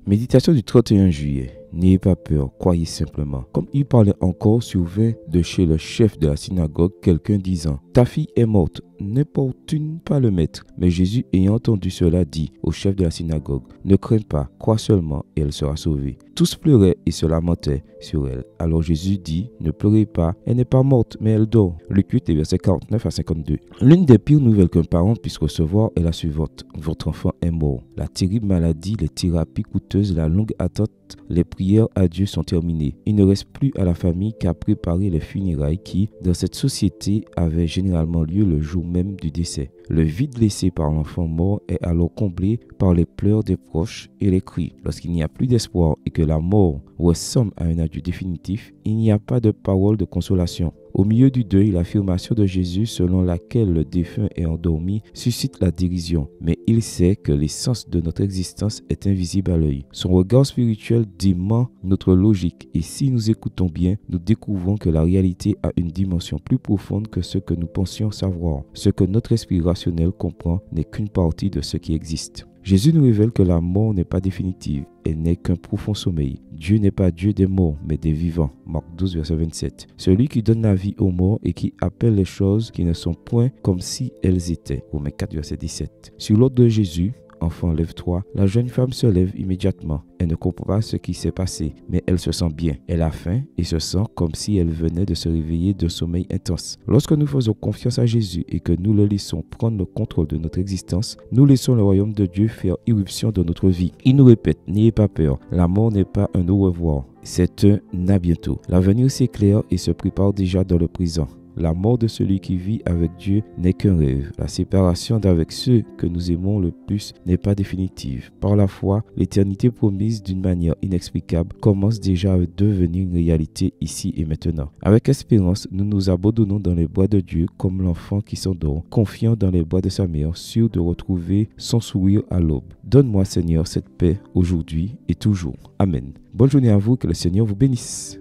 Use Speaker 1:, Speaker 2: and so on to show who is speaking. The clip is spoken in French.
Speaker 1: Méditation du 31 juillet. N'ayez pas peur, croyez simplement. Comme il parlait encore, survint de chez le chef de la synagogue quelqu'un disant: Ta fille est morte, n'importune pas le maître. Mais Jésus, ayant entendu cela, dit au chef de la synagogue: Ne crains pas, crois seulement et elle sera sauvée. Tous pleuraient et se lamentaient sur elle. Alors Jésus dit: Ne pleurez pas, elle n'est pas morte, mais elle dort. Luc 8, versets 49 à 52. L'une des pires nouvelles qu'un parent puisse recevoir est la suivante: votre enfant est mort. La terrible maladie, les thérapies coûteuses, la longue attente, les prières à Dieu sont terminées. Il ne reste plus à la famille qu'à préparer les funérailles qui, dans cette société, avaient généralement lieu le jour même du décès. Le vide laissé par l'enfant mort est alors comblé par les pleurs des proches et les cris. Lorsqu'il n'y a plus d'espoir et que la mort ressemble à un adieu définitif, il n'y a pas de parole de consolation. Au milieu du deuil, l'affirmation de Jésus selon laquelle le défunt est endormi suscite la dérision, mais il sait que l'essence de notre existence est invisible à l'œil. Son regard spirituel dément notre logique et si nous écoutons bien, nous découvrons que la réalité a une dimension plus profonde que ce que nous pensions savoir. Ce que notre esprit rationnel comprend n'est qu'une partie de ce qui existe. Jésus nous révèle que la mort n'est pas définitive, elle n'est qu'un profond sommeil. Dieu n'est pas Dieu des morts, mais des vivants. Marc 12, verset 27. Celui qui donne la vie aux morts et qui appelle les choses qui ne sont point comme si elles étaient. Romains 4, verset 17. Sur l'ordre de Jésus, Enfant, lève-toi. La jeune femme se lève immédiatement. Elle ne comprend pas ce qui s'est passé, mais elle se sent bien. Elle a faim et se sent comme si elle venait de se réveiller d'un sommeil intense. Lorsque nous faisons confiance à Jésus et que nous le laissons prendre le contrôle de notre existence, nous laissons le royaume de Dieu faire irruption dans notre vie. Il nous répète: n'ayez pas peur. La mort n'est pas un au revoir. C'est un à bientôt. L'avenir s'éclaire et se prépare déjà dans le présent. La mort de celui qui vit avec Dieu n'est qu'un rêve. La séparation d'avec ceux que nous aimons le plus n'est pas définitive. Par la foi, l'éternité promise d'une manière inexplicable commence déjà à devenir une réalité ici et maintenant. Avec espérance, nous nous abandonnons dans les bras de Dieu comme l'enfant qui s'endort, confiant dans les bras de sa mère, sûr de retrouver son sourire à l'aube. Donne-moi, Seigneur, cette paix aujourd'hui et toujours. Amen. Bonne journée à vous, que le Seigneur vous bénisse.